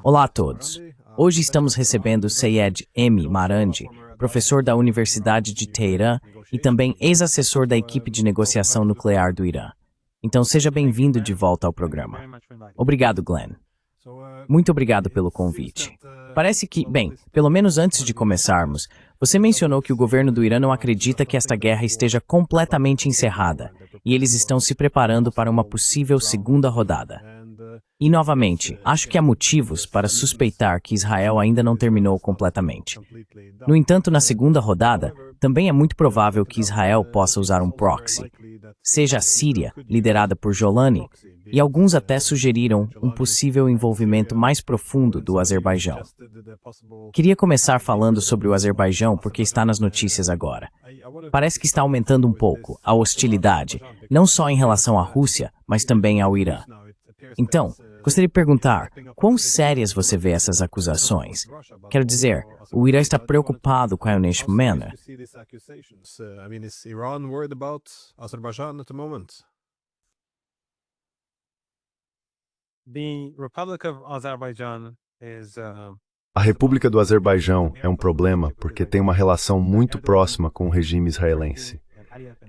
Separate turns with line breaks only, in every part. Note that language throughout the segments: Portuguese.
Olá a todos. Hoje estamos recebendo Sayed M. Marandi, professor da Universidade de Teherã e também ex-assessor da equipe de negociação nuclear do Irã. Então seja bem-vindo de volta ao programa. Obrigado, Glenn. Muito obrigado pelo convite. Parece que, bem, pelo menos antes de começarmos, você mencionou que o governo do Irã não acredita que esta guerra esteja completamente encerrada e eles estão se preparando para uma possível segunda rodada. E, novamente, acho que há motivos para suspeitar que Israel ainda não terminou completamente. No entanto, na segunda rodada, também é muito provável que Israel possa usar um proxy, seja a Síria, liderada por Jolani, e alguns até sugeriram um possível envolvimento mais profundo do Azerbaijão. Queria começar falando sobre o Azerbaijão porque está nas notícias agora. Parece que está aumentando um pouco a hostilidade, não só em relação à Rússia, mas também ao Irã. Então, gostaria de perguntar, quão sérias você vê essas acusações? Quero dizer, o Irã está preocupado com neste momento?
A República do Azerbaijão é um problema porque tem uma relação muito próxima com o regime israelense.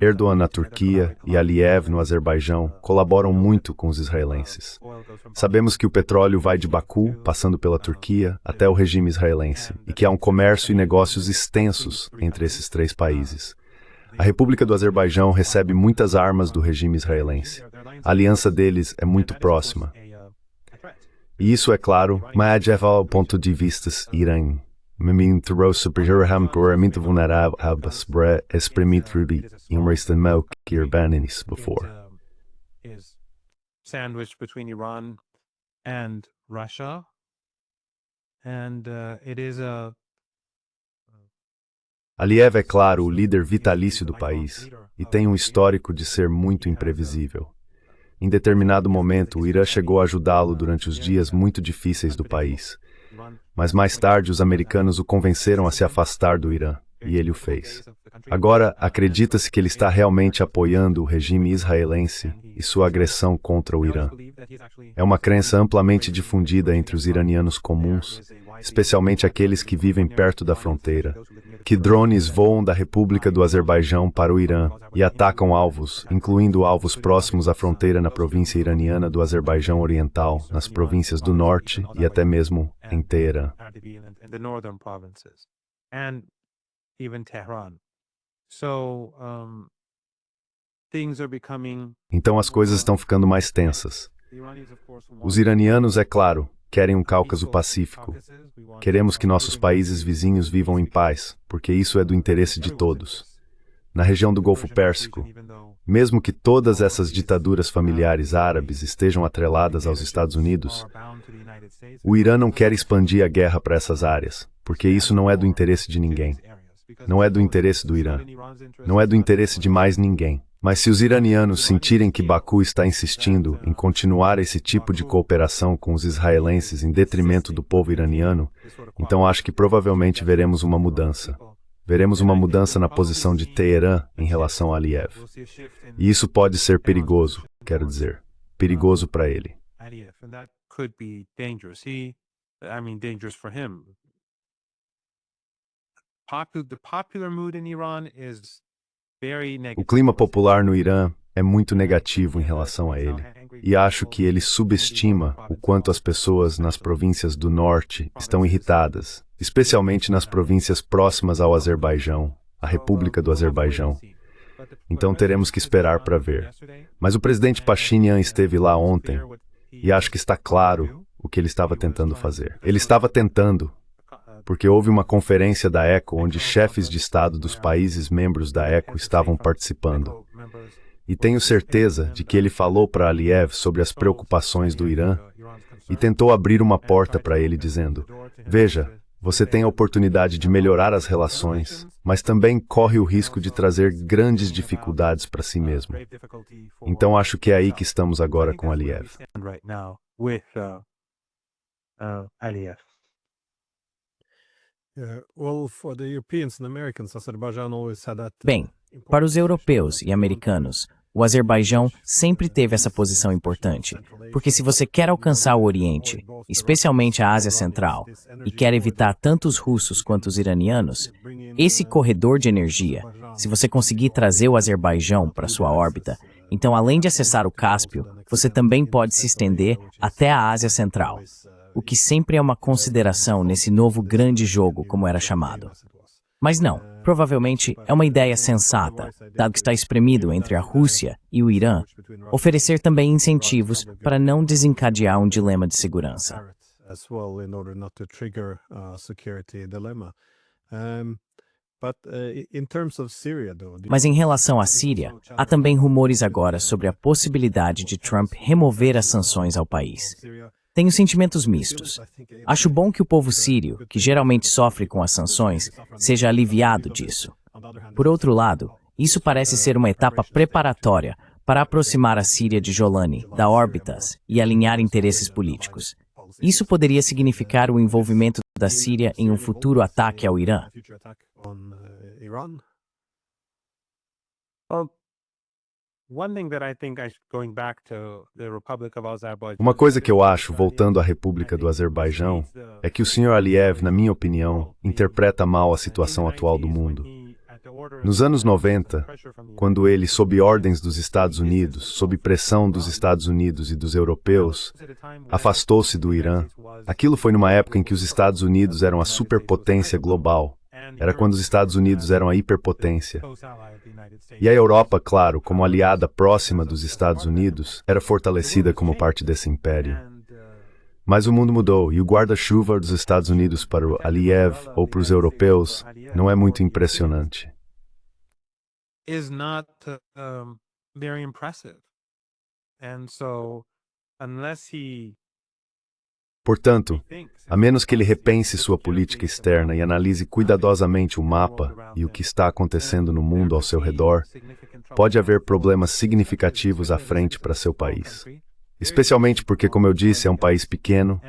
Erdogan na Turquia e Aliyev no Azerbaijão colaboram muito com os israelenses. Sabemos que o petróleo vai de Baku, passando pela Turquia, até o regime israelense, e que há um comércio e negócios extensos entre esses três países. A República do Azerbaijão recebe muitas armas do regime israelense. A aliança deles é muito próxima. E isso é claro, mas ao ponto de vista irã. Superiormente vulnerável a experimentar before.
Sandwiched between Iran and Russia, and it is a
Aliyev é, claro, o líder vitalício do país e tem um histórico de ser muito imprevisível. Em determinado momento, o Irã chegou a ajudá-lo durante os dias muito difíceis do país. Mas mais tarde, os americanos o convenceram a se afastar do Irã, e ele o fez. Agora, acredita-se que ele está realmente apoiando o regime israelense e sua agressão contra o Irã. É uma crença amplamente difundida entre os iranianos comuns, especialmente aqueles que vivem perto da fronteira, que drones voam da República do Azerbaijão para o Irã e atacam alvos, incluindo alvos próximos à fronteira na província iraniana do Azerbaijão Oriental, nas províncias do norte e até mesmo em Teherã. Então as coisas estão ficando mais tensas. Os iranianos, é claro, querem um Cáucaso pacífico. Queremos que nossos países vizinhos vivam em paz, porque isso é do interesse de todos. Na região do Golfo Pérsico, mesmo que todas essas ditaduras familiares árabes estejam atreladas aos Estados Unidos, o Irã não quer expandir a guerra para essas áreas, porque isso não é do interesse de ninguém. Não é do interesse do Irã. Não é do interesse de mais ninguém. Mas se os iranianos sentirem que Baku está insistindo em continuar esse tipo de cooperação com os israelenses em detrimento do povo iraniano, então acho que provavelmente veremos uma mudança. Veremos uma mudança na posição de Teherã em relação a Aliyev. E isso pode ser perigoso, quero dizer, perigoso para ele. O clima popular no Irã é muito negativo em relação a ele, e acho que ele subestima o quanto as pessoas nas províncias do norte estão irritadas, especialmente nas províncias próximas ao Azerbaijão, a República do Azerbaijão. Então teremos que esperar para ver. Mas o presidente Pashinyan esteve lá ontem, e acho que está claro o que ele estava tentando fazer. Ele estava tentando, porque houve uma conferência da ECO onde chefes de Estado dos países membros da ECO estavam participando. E tenho certeza de que ele falou para Aliyev sobre as preocupações do Irã e tentou abrir uma porta para ele dizendo: veja, você tem a oportunidade de melhorar as relações, mas também corre o risco de trazer grandes dificuldades para si mesmo. Então acho que é aí que estamos agora com Aliyev.
Bem, para os europeus e americanos, O Azerbaijão sempre teve essa posição importante, porque se você quer alcançar o Oriente, especialmente a Ásia Central, e quer evitar tanto os russos quanto os iranianos, esse corredor de energia, se você conseguir trazer o Azerbaijão para sua órbita, então além de acessar o Cáspio, você também pode se estender até a Ásia Central, o que sempre é uma consideração nesse novo grande jogo, como era chamado. Mas não, provavelmente é uma ideia sensata, dado que está espremido entre a Rússia e o Irã, oferecer também incentivos para não desencadear um dilema de segurança. Mas em relação à Síria, há também rumores agora sobre a possibilidade de Trump remover as sanções ao país. Tenho sentimentos mistos. Acho bom que o povo sírio, que geralmente sofre com as sanções, seja aliviado disso. Por outro lado, isso parece ser uma etapa preparatória para aproximar a Síria de Jolani, da órbitas, e alinhar interesses políticos. Isso poderia significar o envolvimento da Síria em um futuro ataque ao Irã.
Uma coisa que eu acho, voltando à República do Azerbaijão, é que o Sr. Aliyev, na minha opinião, interpreta mal a situação atual do mundo. Nos anos 90, quando ele, sob ordens dos Estados Unidos, sob pressão dos Estados Unidos e dos europeus, afastou-se do Irã, aquilo foi numa época em que os Estados Unidos eram a superpotência global. Era quando os Estados Unidos eram a hiperpotência. E a Europa, claro, como aliada próxima dos Estados Unidos, era fortalecida como parte desse império. Mas o mundo mudou, e o guarda-chuva dos Estados Unidos para o Aliyev ou para os europeus não é muito impressionante. Portanto, a menos que ele repense sua política externa e analise cuidadosamente o mapa e o que está acontecendo no mundo ao seu redor, pode haver problemas significativos à frente para seu país. Especialmente porque, como eu disse, é um país pequeno,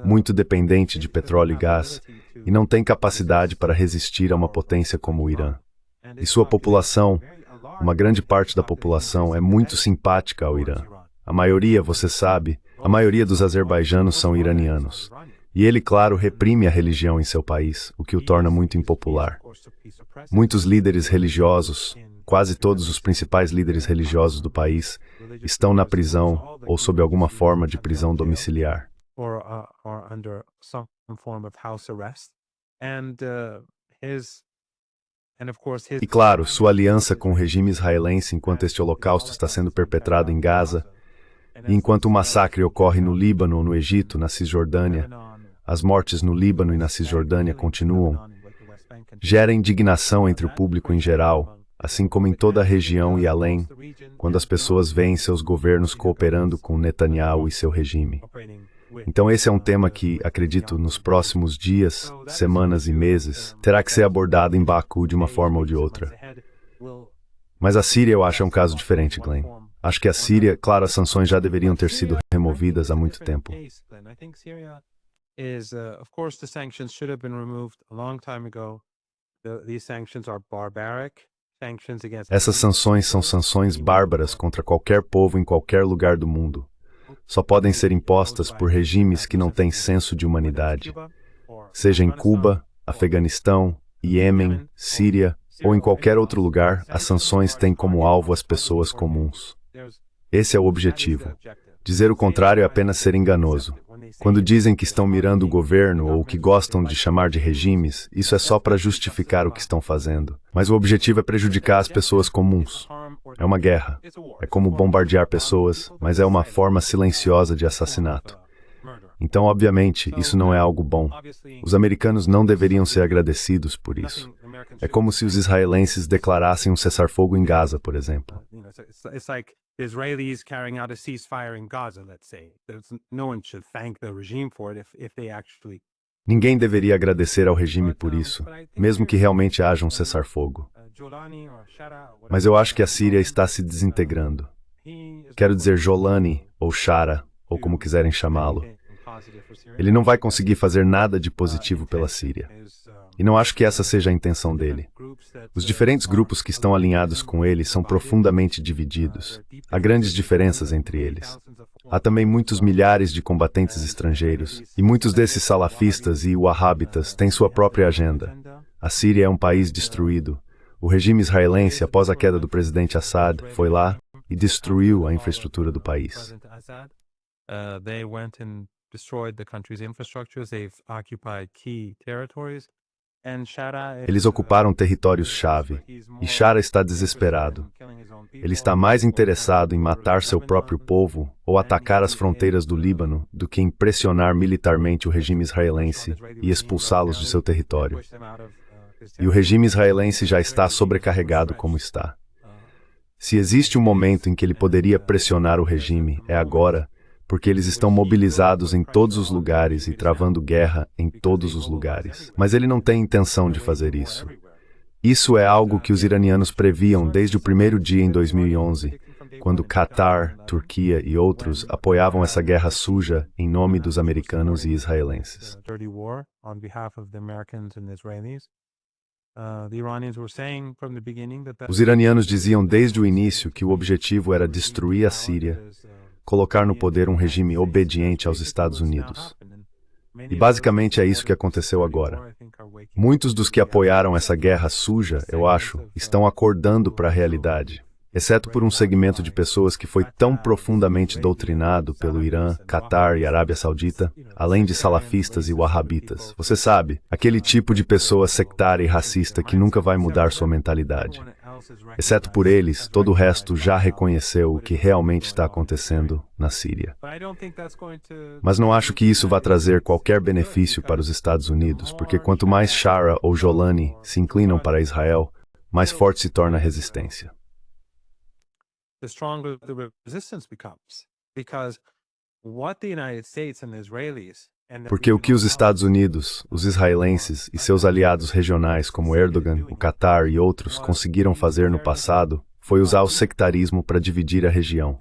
muito dependente de petróleo e gás, e não tem capacidade para resistir a uma potência como o Irã. E sua população, uma grande parte da população, é muito simpática ao Irã. A maioria, você sabe, a maioria dos azerbaijanos são iranianos. E ele, claro, reprime a religião em seu país, o que o torna muito impopular. Muitos líderes religiosos, quase todos os principais líderes religiosos do país, estão na prisão ou sob alguma forma de prisão domiciliar. E claro, sua aliança com o regime israelense enquanto este holocausto está sendo perpetrado em Gaza, e enquanto o massacre ocorre no Líbano ou no Egito, na Cisjordânia, as mortes no Líbano e na Cisjordânia continuam, gera indignação entre o público em geral, assim como em toda a região e além, quando as pessoas veem seus governos cooperando com Netanyahu e seu regime. Então esse é um tema que, acredito, nos próximos dias, semanas e meses, terá que ser abordado em Baku de uma forma ou de outra. Mas a Síria eu acho um caso diferente, Glenn. Acho que a Síria, claro, as sanções já deveriam ter sido removidas há muito tempo. Essas sanções são sanções bárbaras contra qualquer povo em qualquer lugar do mundo. Só podem ser impostas por regimes que não têm senso de humanidade. Seja em Cuba, Afeganistão, Iêmen, Síria ou em qualquer outro lugar, as sanções têm como alvo as pessoas comuns. Esse é o objetivo. Dizer o contrário é apenas ser enganoso. Quando dizem que estão mirando o governo ou que gostam de chamar de regimes, isso é só para justificar o que estão fazendo. Mas o objetivo é prejudicar as pessoas comuns. É uma guerra. É como bombardear pessoas, mas é uma forma silenciosa de assassinato. Então, obviamente, isso não é algo bom. Os americanos não deveriam ser agradecidos por isso. É como se os israelenses declarassem um cessar-fogo em Gaza, por exemplo.
Israelis carrying out a ceasefire in Gaza, let's say. No one should thank the regime for it if they actually.
Ninguém deveria agradecer ao regime por isso, mesmo que realmente haja um cessar-fogo. Mas eu acho que a Síria está se desintegrando. Quero dizer Jolani, ou Shara, ou como quiserem chamá-lo. Ele não vai conseguir fazer nada de positivo pela Síria. E não acho que essa seja a intenção dele. Os diferentes grupos que estão alinhados com ele são profundamente divididos. Há grandes diferenças entre eles. Há também muitos milhares de combatentes estrangeiros, e muitos desses salafistas e wahhabitas têm sua própria agenda. A Síria é um país destruído. O regime israelense, após a queda do presidente Assad, foi lá e destruiu a infraestrutura do país. Eles ocuparam territórios-chave, e Shara está desesperado. Ele está mais interessado em matar seu próprio povo ou atacar as fronteiras do Líbano do que em pressionar militarmente o regime israelense e expulsá-los de seu território. E o regime israelense já está sobrecarregado como está. Se existe um momento em que ele poderia pressionar o regime, é agora, porque eles estão mobilizados em todos os lugares e travando guerra em todos os lugares. Mas ele não tem intenção de fazer isso. Isso é algo que os iranianos previam desde o primeiro dia em 2011, quando Catar, Turquia e outros apoiavam essa guerra suja em nome dos americanos e israelenses. Os iranianos diziam desde o início que o objetivo era destruir a Síria, colocar no poder um regime obediente aos Estados Unidos. E basicamente é isso que aconteceu agora. Muitos dos que apoiaram essa guerra suja, eu acho, estão acordando para a realidade, exceto por um segmento de pessoas que foi tão profundamente doutrinado pelo Irã, Catar e Arábia Saudita, além de salafistas e wahhabitas. Você sabe, aquele tipo de pessoa sectária e racista que nunca vai mudar sua mentalidade. Exceto por eles, todo o resto já reconheceu o que realmente está acontecendo na Síria. Mas não acho que isso vá trazer qualquer benefício para os Estados Unidos, porque quanto mais Shara ou Jolani se inclinam para Israel, mais forte se torna a resistência.
The stronger the resistance becomes, because what the United States and the Israelis
Porque o que os Estados Unidos, os israelenses e seus aliados regionais como Erdogan, o Catar e outros conseguiram fazer no passado foi usar o sectarismo para dividir a região.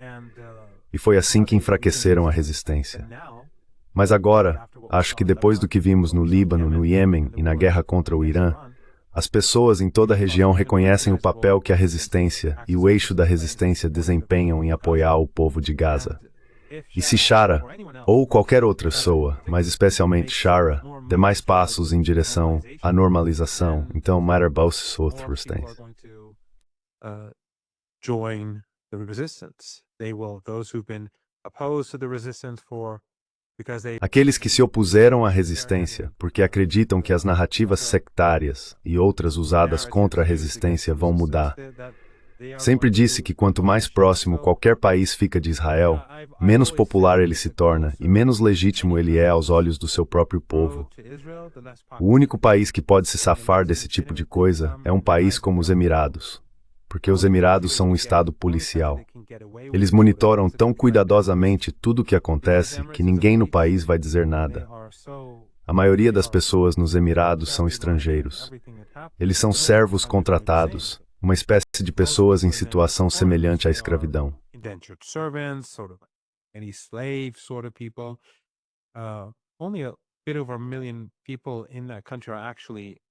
E foi assim que enfraqueceram a resistência. Mas agora, acho que depois do que vimos no Líbano, no Iêmen e na guerra contra o Irã, as pessoas em toda a região reconhecem o papel que a resistência e o eixo da resistência desempenham em apoiar o povo de Gaza. E se Shara, ou qualquer outra pessoa, mas especialmente Shara, der mais passos em direção à normalização, então matter both resistência. Aqueles que se opuseram à resistência, porque acreditam que as narrativas sectárias e outras usadas contra a resistência vão mudar. Sempre disse que quanto mais próximo qualquer país fica de Israel, menos popular ele se torna e menos legítimo ele é aos olhos do seu próprio povo. O único país que pode se safar desse tipo de coisa é um país como os Emirados, porque os Emirados são um estado policial. Eles monitoram tão cuidadosamente tudo o que acontece que ninguém no país vai dizer nada. A maioria das pessoas nos Emirados são estrangeiros. Eles são servos contratados, uma espécie de pessoas em situação semelhante à escravidão.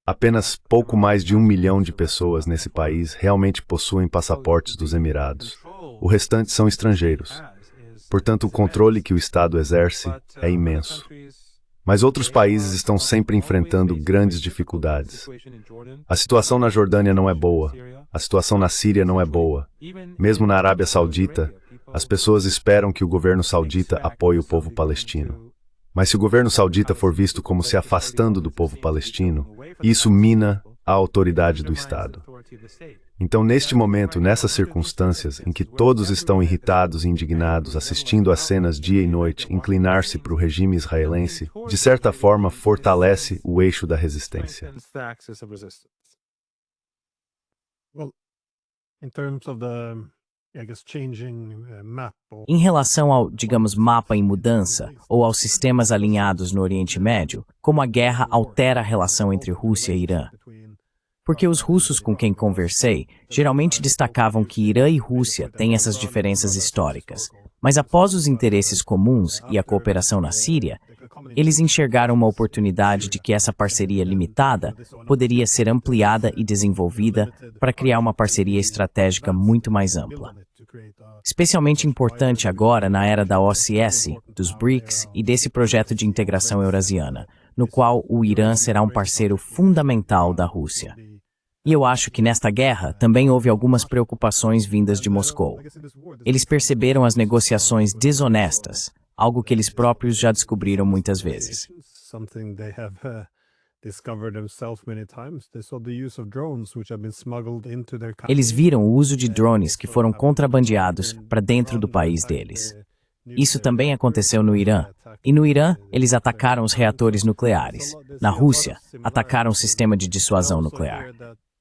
Apenas pouco mais de 1 milhão de pessoas nesse país realmente possuem passaportes dos Emirados. O restante são estrangeiros. Portanto, o controle que o Estado exerce é imenso. Mas outros países estão sempre enfrentando grandes dificuldades. A situação na Jordânia não é boa. A situação na Síria não é boa. Mesmo na Arábia Saudita, as pessoas esperam que o governo saudita apoie o povo palestino. Mas se o governo saudita for visto como se afastando do povo palestino, isso mina a autoridade do Estado. Então, neste momento, nessas circunstâncias em que todos estão irritados e indignados, assistindo às cenas dia e noite inclinar-se para o regime israelense, de certa forma fortalece o eixo da resistência.
Em relação ao, digamos, mapa em mudança, ou aos sistemas alinhados no Oriente Médio, como a guerra altera a relação entre Rússia e Irã? Porque os russos com quem conversei geralmente destacavam que Irã e Rússia têm essas diferenças históricas, mas após os interesses comuns e a cooperação na Síria, Eles enxergaram uma oportunidade de que essa parceria limitada poderia ser ampliada e desenvolvida para criar uma parceria estratégica muito mais ampla. Especialmente importante agora na era da OCS, dos BRICS e desse projeto de integração eurasiana, no qual o Irã será um parceiro fundamental da Rússia. E eu acho que nesta guerra também houve algumas preocupações vindas de Moscou. Eles perceberam as negociações desonestas, algo que eles próprios já descobriram muitas vezes. Eles viram o uso de drones que foram contrabandeados para dentro do país deles. Isso também aconteceu no Irã. E no Irã, eles atacaram os reatores nucleares. Na Rússia, atacaram o sistema de dissuasão nuclear.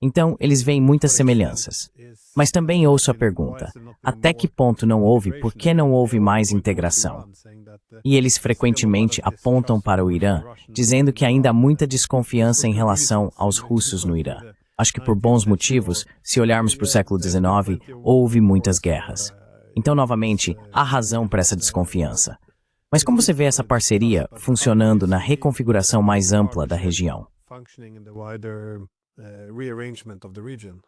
Então, eles veem muitas semelhanças. Mas também ouço a pergunta, até que ponto não houve, por que não houve mais integração? E eles frequentemente apontam para o Irã, dizendo que ainda há muita desconfiança em relação aos russos no Irã. Acho que por bons motivos, se olharmos para o século XIX, houve muitas guerras. Então, novamente, há razão para essa desconfiança. Mas como você vê essa parceria funcionando na reconfiguração mais ampla da região?
Rearrangement of the region.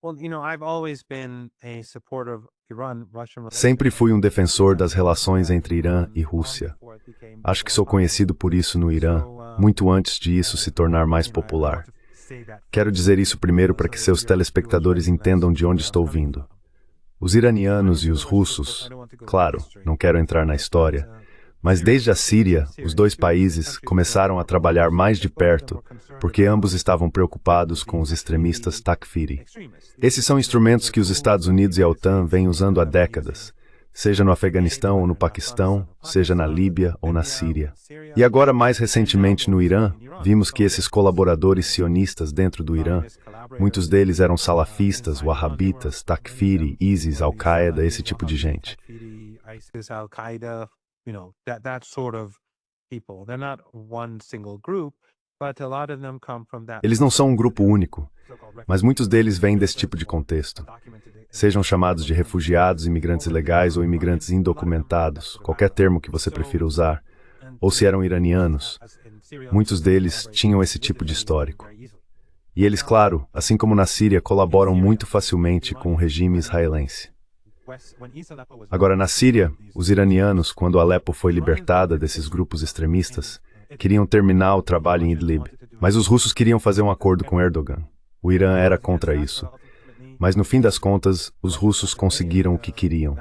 Well, I've always been a supporter of Iran-Russian relations.
Sempre fui um defensor das relações entre Irã e Rússia. Acho que sou conhecido por isso no Irã, muito antes de isso se tornar mais popular. Quero dizer isso primeiro para que seus telespectadores entendam de onde estou vindo. Os iranianos e os russos, claro, não quero entrar na história, mas desde a Síria, os dois países começaram a trabalhar mais de perto, porque ambos estavam preocupados com os extremistas Takfiri. Esses são instrumentos que os Estados Unidos e a OTAN vêm usando há décadas, seja no Afeganistão ou no Paquistão, seja na Líbia ou na Síria. E agora, mais recentemente no Irã, vimos que esses colaboradores sionistas dentro do Irã, muitos deles eram salafistas, wahhabitas, Takfiri, ISIS, Al-Qaeda, esse tipo de gente.
That sort of people. They're not one single group, but a lot of them come from that.
Eles não são um grupo único, mas muitos deles vêm desse tipo de contexto. Sejam chamados de refugiados, imigrantes ilegais ou imigrantes indocumentados, qualquer termo que você prefira usar, ou se eram iranianos, muitos deles tinham esse tipo de histórico. E eles, claro, assim como na Síria, colaboram muito facilmente com o regime israelense. Agora, na Síria, os iranianos, quando Alepo foi libertada desses grupos extremistas, queriam terminar o trabalho em Idlib, mas os russos queriam fazer um acordo com Erdogan. O Irã era contra isso. Mas, no fim das contas, os russos conseguiram o que queriam.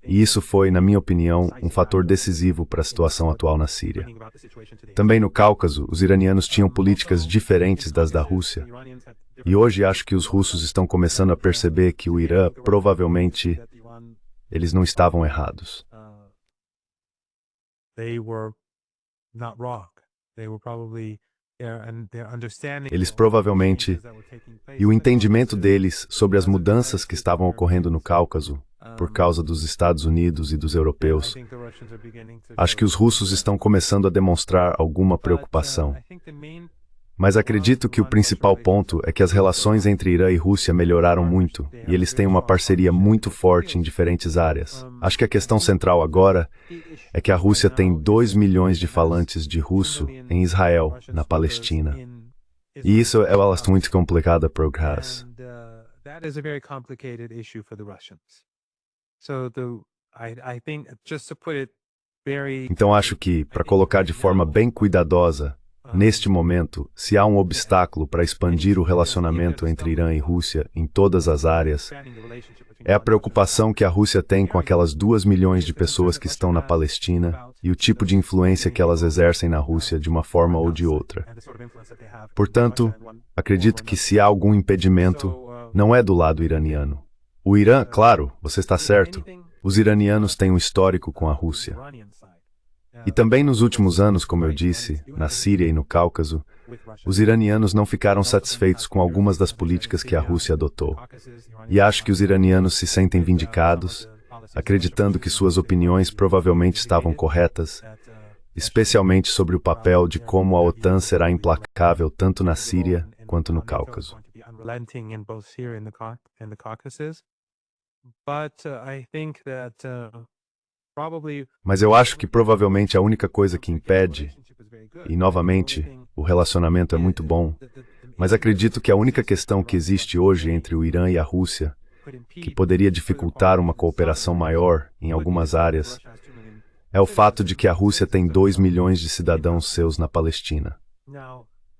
E isso foi, na minha opinião, um fator decisivo para a situação atual na Síria. Também no Cáucaso, os iranianos tinham políticas diferentes das da Rússia. E hoje acho que os russos estão começando a perceber que o Irã, provavelmente, eles não estavam errados. Eles provavelmente, e o entendimento deles sobre as mudanças que estavam ocorrendo no Cáucaso, por causa dos Estados Unidos e dos europeus, acho que os russos estão começando a demonstrar alguma preocupação. Mas acredito que o principal ponto é que as relações entre Irã e Rússia melhoraram muito, e eles têm uma parceria muito forte em diferentes áreas. Acho que a questão central agora é que a Rússia tem 2 milhões de falantes de russo em Israel, na Palestina. E isso é uma questão muito complicada para o Haas. Então acho que, para colocar de forma bem cuidadosa, neste momento, se há um obstáculo para expandir o relacionamento entre Irã e Rússia em todas as áreas, é a preocupação que a Rússia tem com aquelas 2 milhões de pessoas que estão na Palestina e o tipo de influência que elas exercem na Rússia de uma forma ou de outra. Portanto, acredito que se há algum impedimento, não é do lado iraniano. O Irã, claro, você está certo, os iranianos têm um histórico com a Rússia. E também nos últimos anos, como eu disse, na Síria e no Cáucaso, os iranianos não ficaram satisfeitos com algumas das políticas que a Rússia adotou. E acho que os iranianos se sentem vindicados, acreditando que suas opiniões provavelmente estavam corretas, especialmente sobre o papel de como a OTAN será implacável tanto na Síria quanto no Cáucaso.
probably
Mas eu acho que provavelmente a única coisa que impede, e novamente, o relacionamento é muito bom, mas acredito que a única questão que existe hoje entre o Irã e a Rússia, que poderia dificultar uma cooperação maior em algumas áreas, é o fato de que a Rússia tem 2 milhões de cidadãos seus na Palestina.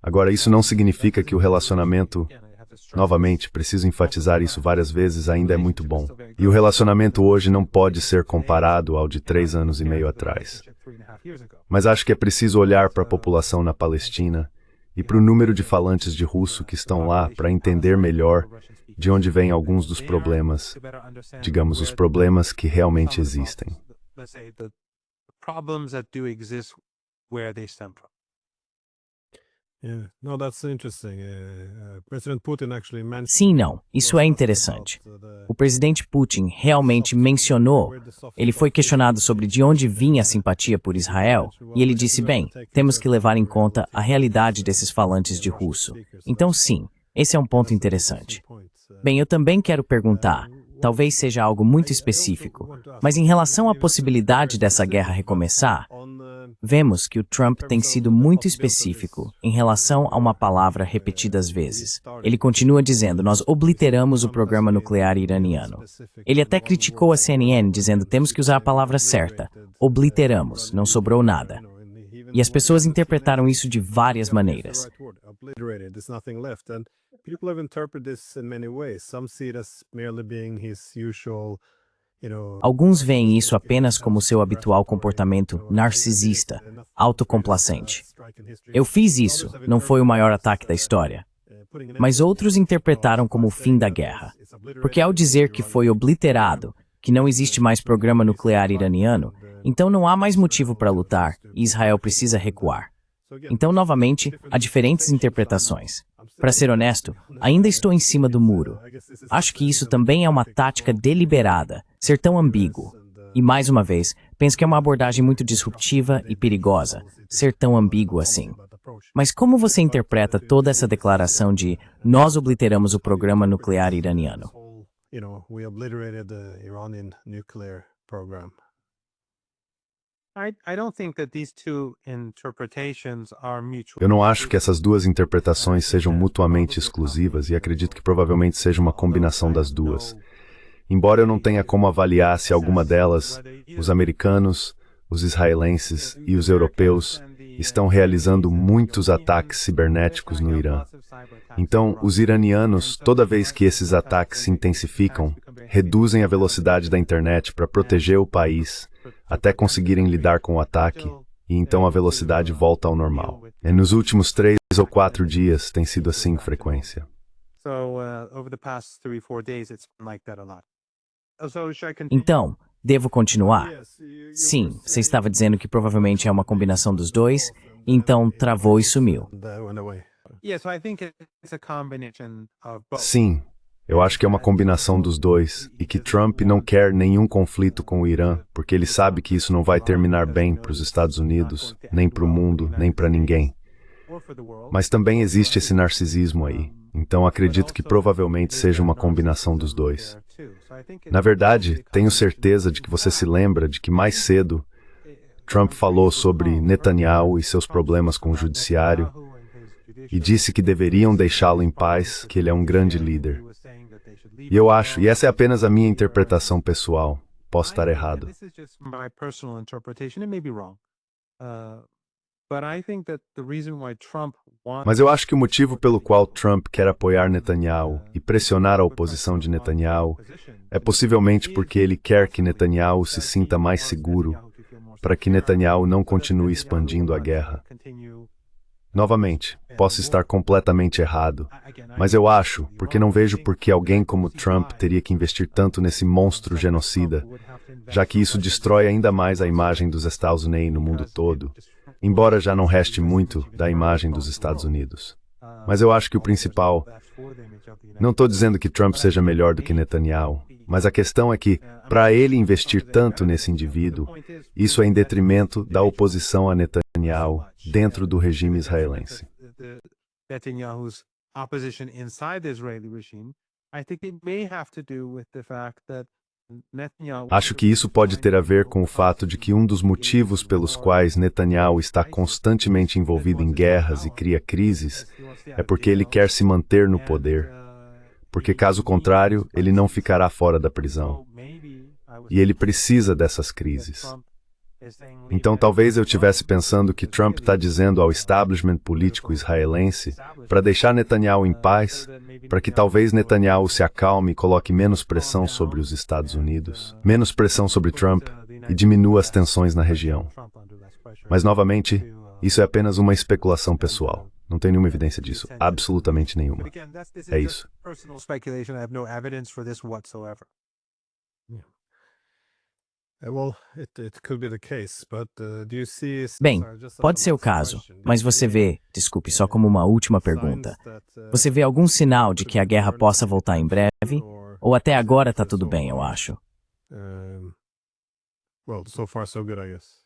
Agora, isso não significa que o relacionamento, novamente, preciso enfatizar isso várias vezes, ainda é muito bom. E o relacionamento hoje não pode ser comparado ao de 3 anos e meio atrás. Mas acho que é preciso olhar para a população na Palestina e para o número de falantes de russo que estão lá para entender melhor de onde vêm alguns dos problemas, digamos, os problemas que realmente existem.
problems that do exist where they stem from.
Yeah, no, that's interesting. President Putin actually mentioned.
Sim, não. Isso é interessante. O presidente Putin realmente mencionou. Ele foi questionado sobre de onde vinha a simpatia por Israel, e ele disse, bem, temos que levar em conta a realidade desses falantes de russo. Então, sim, esse é um ponto interessante. Bem, eu também quero perguntar, talvez seja algo muito específico, mas em relação à possibilidade dessa guerra recomeçar, vemos que o Trump tem sido muito específico em relação a uma palavra repetidas vezes. Ele continua dizendo, nós obliteramos o programa nuclear iraniano. Ele até criticou a CNN dizendo, temos que usar a palavra certa, obliteramos, não sobrou nada. E as pessoas interpretaram isso de várias maneiras.
Obliterated, there's nothing left. And people have interpreted this in many ways. Some see it as merely being his usual,
Alguns veem isso apenas como seu habitual comportamento narcisista, autocomplacente. Eu fiz isso, não foi o maior ataque da história. Mas outros interpretaram como o fim da guerra. Porque ao dizer que foi obliterado, que não existe mais programa nuclear iraniano, então não há mais motivo para lutar e Israel precisa recuar. Então, novamente, há diferentes interpretações. Para ser honesto, ainda estou em cima do muro. Acho que isso também é uma tática deliberada, ser tão ambíguo. E, mais uma vez, penso que é uma abordagem muito disruptiva e perigosa, ser tão ambíguo assim. Mas como você interpreta toda essa declaração de nós obliteramos o programa nuclear iraniano?
We obliterated the Iranian nuclear program.
I don't think that these two interpretations are mutual.
Eu não acho que essas duas interpretações sejam mutuamente exclusivas e acredito que provavelmente seja uma combinação das duas. Embora eu não tenha como avaliar se alguma delas, os americanos, os israelenses e os europeus, estão realizando muitos ataques cibernéticos no Irã. Então, os iranianos, toda vez que esses ataques se intensificam, reduzem a velocidade da internet para proteger o país, até conseguirem lidar com o ataque, e então a velocidade volta ao normal. E nos últimos 3 ou 4 dias tem sido assim com frequência.
Então, devo continuar? Sim, você estava dizendo que provavelmente é uma combinação dos dois, então travou e sumiu.
Sim, eu acho que é uma combinação dos dois, e que Trump não quer nenhum conflito com o Irã, porque ele sabe que isso não vai terminar bem para os Estados Unidos, nem para o mundo, nem para ninguém. Mas também existe esse narcisismo aí, então acredito que provavelmente seja uma combinação dos dois. Na verdade, tenho certeza de que você se lembra de que mais cedo, Trump falou sobre Netanyahu e seus problemas com o judiciário, e disse que deveriam deixá-lo em paz, que ele é um grande líder. E eu acho, e essa é apenas a minha interpretação pessoal, posso estar errado. Mas eu acho que o motivo pelo qual Trump quer apoiar Netanyahu e pressionar a oposição de Netanyahu é possivelmente porque ele quer que Netanyahu se sinta mais seguro, para que Netanyahu não continue expandindo a guerra. Novamente, posso estar completamente errado, mas eu acho, porque não vejo por que alguém como Trump teria que investir tanto nesse monstro genocida, já que isso destrói ainda mais a imagem dos Estados Unidos no mundo todo, embora já não reste muito da imagem dos Estados Unidos. Mas eu acho que o principal... Não estou dizendo que Trump seja melhor do que Netanyahu, mas a questão é que, para ele investir tanto nesse indivíduo, isso é em detrimento da oposição a Netanyahu dentro do regime israelense.
Netanyahu's opposition inside the Israeli regime, I think it may have to do with the fact that Netanyahu
Acho que isso pode ter a ver com o fato de que um dos motivos pelos quais Netanyahu está constantemente envolvido em guerras e cria crises é porque ele quer se manter no poder, porque caso contrário, ele não ficará fora da prisão. E ele precisa dessas crises. Então talvez eu estivesse pensando que Trump está dizendo ao establishment político israelense para deixar Netanyahu em paz, para que talvez Netanyahu se acalme e coloque menos pressão sobre os Estados Unidos, menos pressão sobre Trump e diminua as tensões na região. Mas novamente, isso é apenas uma especulação pessoal. Não tem nenhuma evidência disso, absolutamente nenhuma. É isso.
Well, it could be the case, but do you see?
Bem,
Sorry, just a
pode ser o
last
caso,
question. Do
mas
you
você
see
vê, desculpe, só como uma última pergunta,
signs that,
você vê algum sinal de que a guerra possa voltar em breve? Ou até agora tá tudo bem, eu acho?
Well, so far so good, I guess.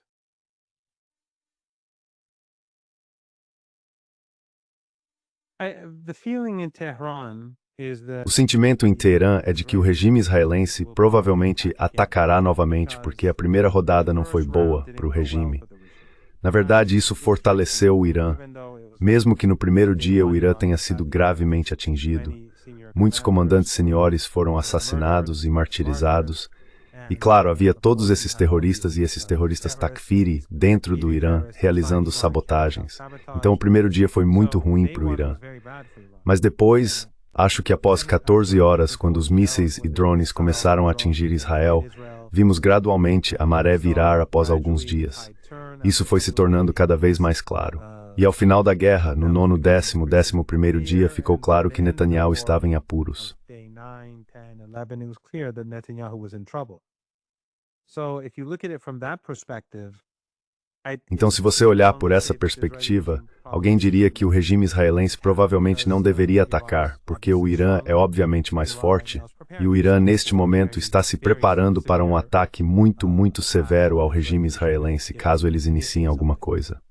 The feeling in Tehran is that
O sentimento em Teherã é de que o regime israelense provavelmente atacará novamente porque a primeira rodada não foi boa para o regime. Na verdade, isso fortaleceu o Irã. Mesmo que no primeiro dia o Irã tenha sido gravemente atingido, muitos comandantes seniores foram assassinados e martirizados. E claro, havia todos esses terroristas e esses terroristas Takfiri dentro do Irã, realizando sabotagens. Então o primeiro dia foi muito ruim para o Irã. Mas depois, acho que após 14 horas, quando os mísseis e drones começaram a atingir Israel, vimos gradualmente a maré virar após alguns dias. Isso foi se tornando cada vez mais claro. E ao final da guerra, no 9º, 10º, 11º dia, ficou claro que Netanyahu estava em apuros. Então, se você olhar por essa perspectiva, alguém diria que o regime israelense provavelmente não deveria atacar, porque o Irã é obviamente mais forte, e o Irã, neste momento, está se preparando para um ataque muito, muito severo ao regime israelense, caso eles iniciem alguma coisa.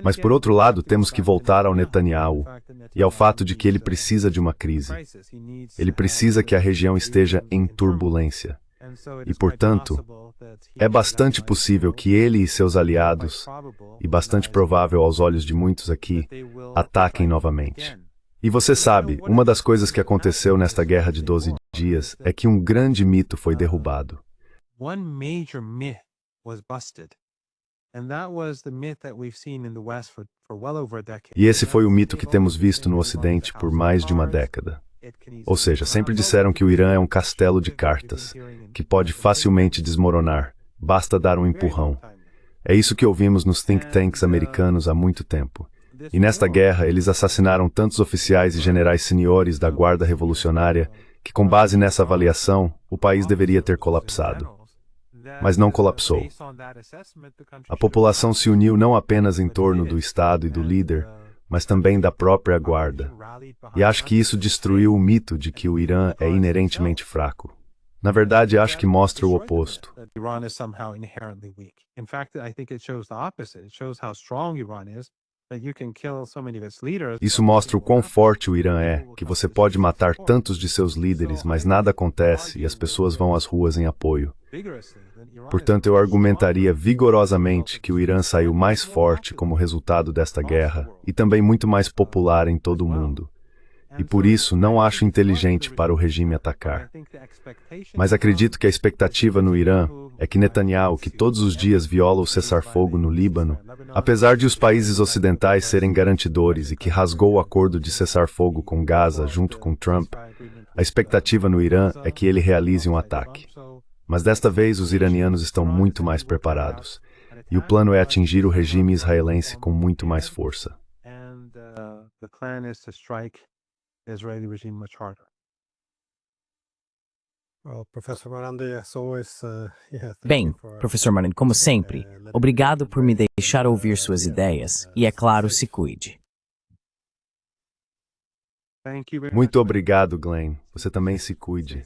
Mas, por outro lado, temos que voltar ao Netanyahu e ao fato de que ele precisa de uma crise. Ele precisa que a região esteja em turbulência. E, portanto, é bastante possível que ele e seus aliados, e bastante provável aos olhos de muitos aqui, ataquem novamente. E você sabe, uma das coisas que aconteceu nesta guerra de 12 dias é que um grande mito foi derrubado. E esse foi o mito que temos visto no Ocidente por mais de uma década. Ou seja, sempre disseram que o Irã é um castelo de cartas, que pode facilmente desmoronar, basta dar um empurrão. É isso que ouvimos nos think tanks americanos há muito tempo. E nesta guerra, eles assassinaram tantos oficiais e generais seniores da Guarda Revolucionária que, com base nessa avaliação, o país deveria ter colapsado. Mas não colapsou. A população se uniu não apenas em torno do Estado e do líder, mas também da própria guarda. E acho que isso destruiu o mito de que o Irã é inerentemente fraco. Na verdade, acho que mostra o oposto. Isso mostra o quão forte o Irã é, que você pode matar tantos de seus líderes, mas nada acontece e as pessoas vão às ruas em apoio. Portanto, eu argumentaria vigorosamente que o Irã saiu mais forte como resultado desta guerra e também muito mais popular em todo o mundo. E por isso, não acho inteligente para o regime atacar. Mas acredito que a expectativa no Irã é que Netanyahu, que todos os dias viola o cessar-fogo no Líbano, apesar de os países ocidentais serem garantidores e que rasgou o acordo de cessar-fogo com Gaza junto com Trump, a expectativa no Irã é que ele realize um ataque. Mas desta vez os iranianos estão muito mais preparados, e o plano é atingir o regime israelense com muito mais força.
Bem, professor Marani, como sempre, obrigado por me deixar ouvir suas ideias, e é claro, se cuide.
Muito obrigado, Glenn. Você também se cuide.